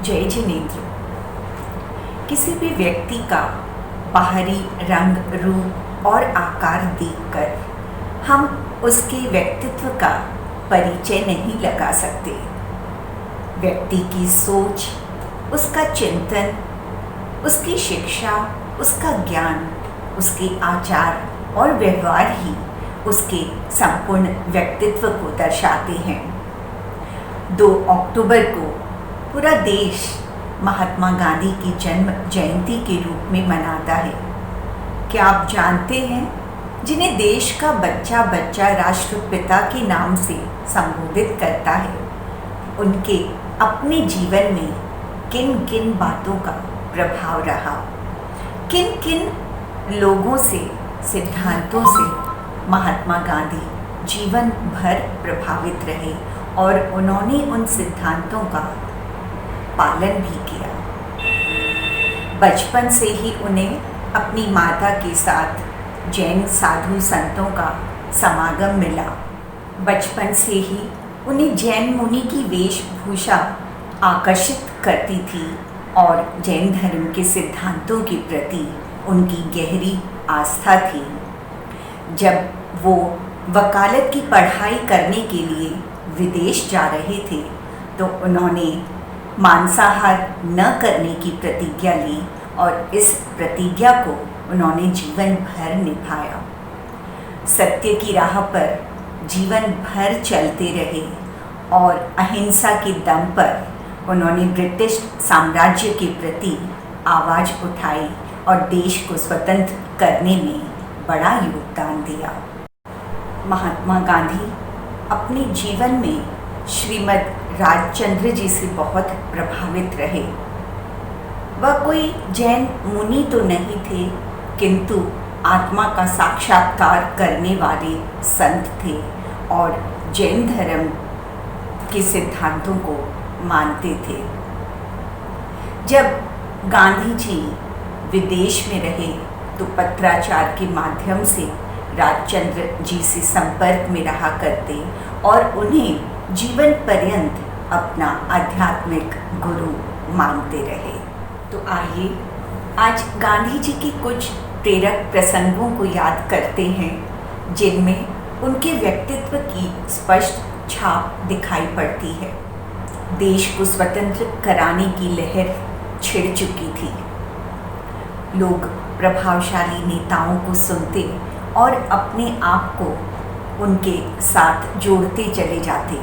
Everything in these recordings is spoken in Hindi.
जय जिनेंद्र। किसी भी व्यक्ति का बाहरी रंग, रूप और आकार देखकर हम उसके व्यक्तित्व का परिचय नहीं लगा सकते। व्यक्ति की सोच, उसका चिंतन, उसकी शिक्षा, उसका ज्ञान, उसके आचार और व्यवहार ही उसके संपूर्ण व्यक्तित्व को दर्शाते हैं। 2 अक्टूबर को पूरा देश महात्मा गांधी की जन्म जयंती के रूप में मनाता है। क्या आप जानते हैं, जिन्हें देश का बच्चा बच्चा राष्ट्रपिता के नाम से संबोधित करता है, उनके अपने जीवन में किन किन बातों का प्रभाव रहा, किन किन लोगों से, सिद्धांतों से महात्मा गांधी जीवन भर प्रभावित रहे और उन्होंने उन सिद्धांतों का पालन भी किया। बचपन से ही उन्हें अपनी माता के साथ जैन साधु संतों का समागम मिला। बचपन से ही उन्हें जैन मुनि की वेशभूषा आकर्षित करती थी और जैन धर्म के सिद्धांतों के प्रति उनकी गहरी आस्था थी। जब वो वकालत की पढ़ाई करने के लिए विदेश जा रहे थे तो उन्होंने मांसाहार न करने की प्रतिज्ञा ली और इस प्रतिज्ञा को उन्होंने जीवन भर निभाया। सत्य की राह पर जीवन भर चलते रहे और अहिंसा के दम पर उन्होंने ब्रिटिश साम्राज्य के प्रति आवाज़ उठाई और देश को स्वतंत्र करने में बड़ा योगदान दिया। महात्मा गांधी अपने जीवन में श्रीमद राजचंद्र जी से बहुत प्रभावित रहे। वह कोई जैन मुनि तो नहीं थे, किंतु आत्मा का साक्षात्कार करने वाले संत थे और जैन धर्म के सिद्धांतों को मानते थे। जब गांधी जी विदेश में रहे तो पत्राचार के माध्यम से राजचंद्र जी से संपर्क में रहा करते और उन्हें जीवन पर्यंत अपना आध्यात्मिक गुरु मानते रहे। तो आइए आज गांधी जी के कुछ प्रेरक प्रसंगों को याद करते हैं, जिनमें उनके व्यक्तित्व की स्पष्ट छाप दिखाई पड़ती है। देश को स्वतंत्र कराने की लहर छिड़ चुकी थी। लोग प्रभावशाली नेताओं को सुनते और अपने आप को उनके साथ जोड़ते चले जाते।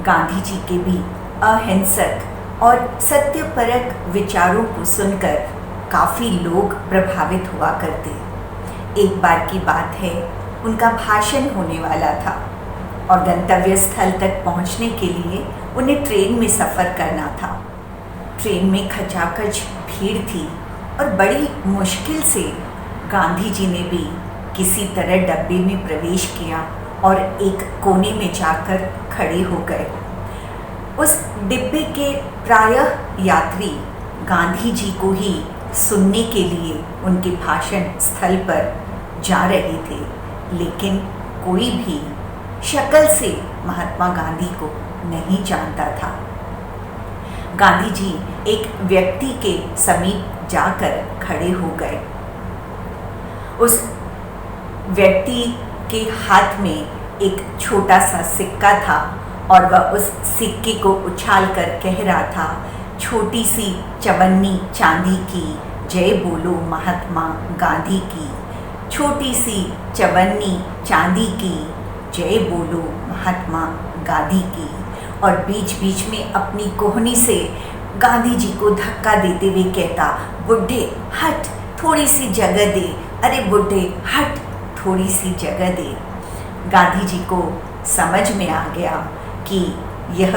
गांधी जी के भी अहिंसक और सत्यपरक विचारों को सुनकर काफ़ी लोग प्रभावित हुआ करते। एक बार की बात है, उनका भाषण होने वाला था और गंतव्य स्थल तक पहुंचने के लिए उन्हें ट्रेन में सफ़र करना था। ट्रेन में खचाखच भीड़ थी और बड़ी मुश्किल से गांधी जी ने भी किसी तरह डब्बे में प्रवेश किया और एक कोने में जाकर खड़े हो गए। उस डिब्बे के प्रायः यात्री गांधी जी को ही सुनने के लिए उनके भाषण स्थल पर जा रहे थे, लेकिन कोई भी शक्ल से महात्मा गांधी को नहीं जानता था। गांधी जी एक व्यक्ति के समीप जाकर खड़े हो गए। उस व्यक्ति के हाथ में एक छोटा सा सिक्का था और वह उस सिक्के को उछालकर कह रहा था, छोटी सी चवन्नी चांदी की, जय बोलो महात्मा गांधी की। छोटी सी चवन्नी चांदी की, जय बोलो महात्मा गांधी की। और बीच बीच में अपनी कोहनी से गांधी जी को धक्का देते हुए कहता, बुढ़े हट, थोड़ी सी जगह दे, अरे बुढ़े हट, थोड़ी सी जगह दे। गांधी जी को समझ में आ गया कि यह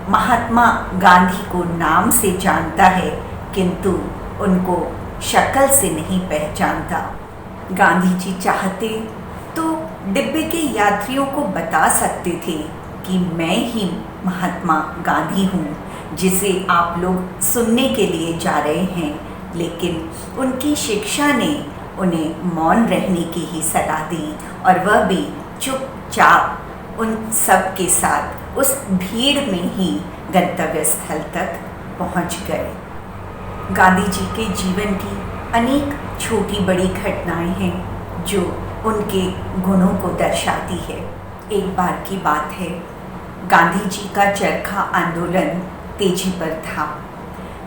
महात्मा गांधी को नाम से जानता है, किंतु उनको शक्ल से नहीं पहचानता। गांधी जी चाहते तो डिब्बे के यात्रियों को बता सकते थे कि मैं ही महात्मा गांधी हूँ, जिसे आप लोग सुनने के लिए जा रहे हैं, लेकिन उनकी शिक्षा ने उन्हें मौन रहने की ही सलाह दी और वह भी चुपचाप उन सब के साथ उस भीड़ में ही गंतव्य स्थल तक पहुंच गए। गांधी जी के जीवन की अनेक छोटी बड़ी घटनाएं हैं जो उनके गुणों को दर्शाती है। एक बार की बात है, गांधी जी का चरखा आंदोलन तेजी पर था।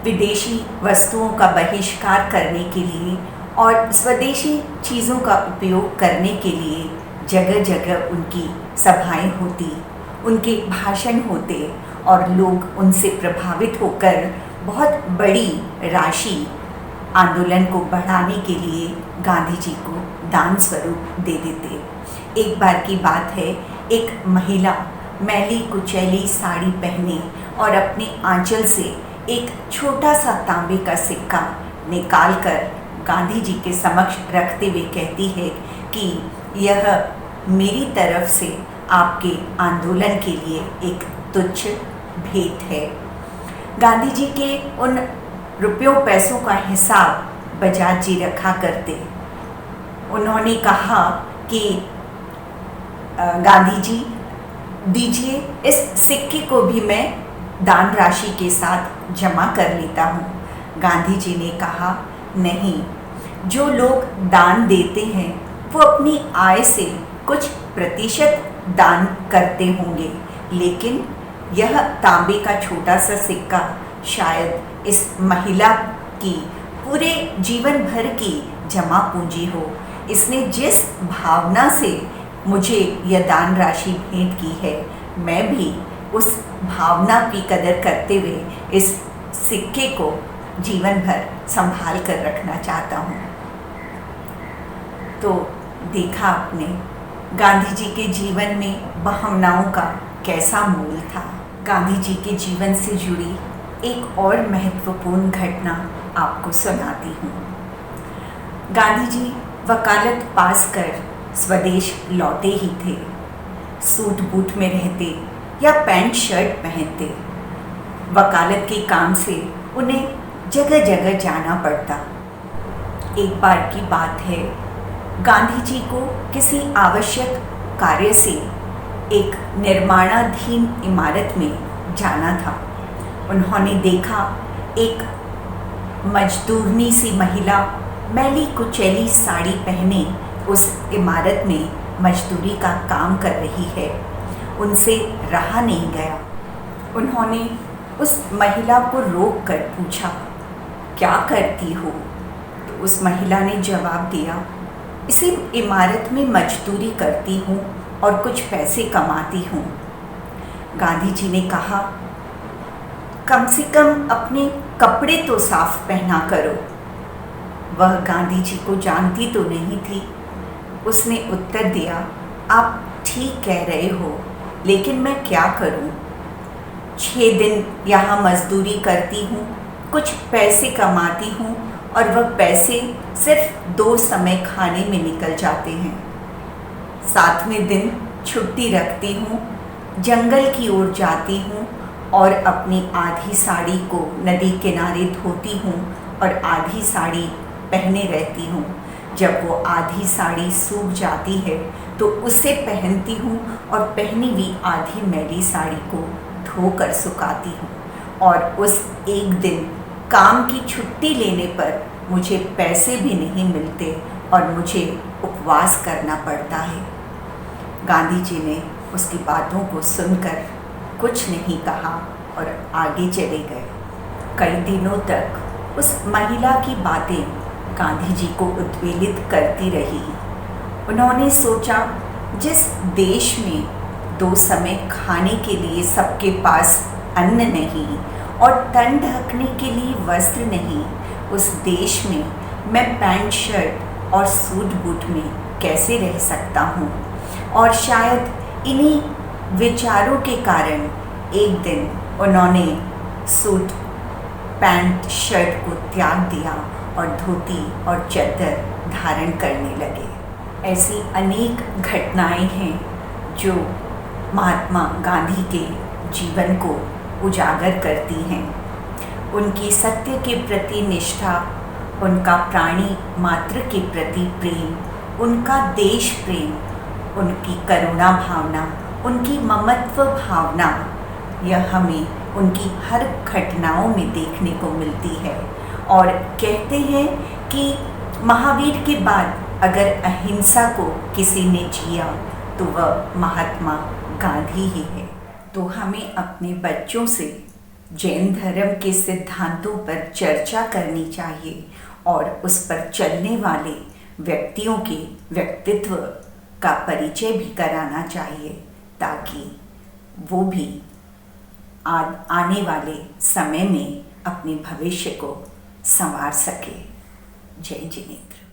विदेशी वस्तुओं का बहिष्कार करने के लिए और स्वदेशी चीज़ों का उपयोग करने के लिए जगह जगह उनकी सभाएं होती, उनके भाषण होते और लोग उनसे प्रभावित होकर बहुत बड़ी राशि आंदोलन को बढ़ाने के लिए गांधी जी को दान स्वरूप दे देते। एक बार की बात है, एक महिला मैली कुचैली साड़ी पहने और अपने आंचल से एक छोटा सा तांबे का सिक्का निकालकर गांधी जी के समक्ष रखते हुए कहती है कि यह मेरी तरफ से आपके आंदोलन के लिए एक तुच्छ भेंट है। गांधी जी के उन रुपयों पैसों का हिसाब बजाज जी रखा करते। उन्होंने कहा कि गांधी जी दीजिए, इस सिक्के को भी मैं दान राशि के साथ जमा कर लेता हूँ। गांधी जी ने कहा, नहीं, जो लोग दान देते हैं वो अपनी आय से कुछ प्रतिशत दान करते होंगे, लेकिन यह तांबे का छोटा सा सिक्का शायद इस महिला की पूरे जीवन भर की जमा पूंजी हो। इसने जिस भावना से मुझे यह दान राशि भेंट की है, मैं भी उस भावना की कदर करते हुए इस सिक्के को जीवन भर संभाल कर रखना चाहता हूँ। तो देखा आपने गांधी जी के जीवन में भावनाओं का कैसा मोल था। गांधी जी के जीवन से जुड़ी एक और महत्वपूर्ण घटना आपको सुनाती हूँ। गांधी जी वकालत पास कर स्वदेश लौटे ही थे। सूट बूट में रहते या पैंट शर्ट पहनते। वकालत के काम से उन्हें जगह जगह जाना पड़ता। एक बार की बात है, गांधी जी को किसी आवश्यक कार्य से एक निर्माणाधीन इमारत में जाना था। उन्होंने देखा एक मजदूरनी सी महिला मैली कुचैली साड़ी पहने उस इमारत में मजदूरी का काम कर रही है। उनसे रहा नहीं गया। उन्होंने उस महिला को रोक कर पूछा, क्या करती हो? तो उस महिला ने जवाब दिया, इसी इमारत में मजदूरी करती हूँ और कुछ पैसे कमाती हूँ। गांधी जी ने कहा, कम से कम अपने कपड़े तो साफ पहना करो। वह गांधी जी को जानती तो नहीं थी। उसने उत्तर दिया, आप ठीक कह रहे हो, लेकिन मैं क्या करूं? 6 दिन यहाँ मजदूरी करती हूँ, कुछ पैसे कमाती हूँ और वह पैसे सिर्फ 2 समय खाने में निकल जाते हैं। 7वें दिन छुट्टी रखती हूँ, जंगल की ओर जाती हूँ और अपनी आधी साड़ी को नदी किनारे धोती हूँ और आधी साड़ी पहने रहती हूँ। जब वो आधी साड़ी सूख जाती है तो उसे पहनती हूँ और पहनी हुई आधी मैली साड़ी को धोकर सुखाती हूँ। और उस एक दिन काम की छुट्टी लेने पर मुझे पैसे भी नहीं मिलते और मुझे उपवास करना पड़ता है। गांधी जी ने उसकी बातों को सुनकर कुछ नहीं कहा और आगे चले गए। कई दिनों तक उस महिला की बातें गांधी जी को उद्वेलित करती रही। उन्होंने सोचा, जिस देश में 2 समय खाने के लिए सबके पास अन्न नहीं और तन ढकने के लिए वस्त्र नहीं, उस देश में मैं पैंट शर्ट और सूट बूट में कैसे रह सकता हूँ। और शायद इन्हीं विचारों के कारण एक दिन उन्होंने सूट पैंट शर्ट को त्याग दिया और धोती और चादर धारण करने लगे। ऐसी अनेक घटनाएं हैं जो महात्मा गांधी के जीवन को उजागर करती हैं। उनकी सत्य के प्रति निष्ठा, उनका प्राणी मात्र के प्रति प्रेम, उनका देश प्रेम, उनकी करुणा भावना, उनकी ममत्व भावना, यह हमें उनकी हर घटनाओं में देखने को मिलती है। और कहते हैं कि महावीर के बाद अगर अहिंसा को किसी ने जिया तो वह महात्मा गांधी ही है। तो हमें अपने बच्चों से जैन धर्म के सिद्धांतों पर चर्चा करनी चाहिए और उस पर चलने वाले व्यक्तियों के व्यक्तित्व का परिचय भी कराना चाहिए, ताकि वो भी आने वाले समय में अपने भविष्य को संवार सके। जय जिनेंद्र।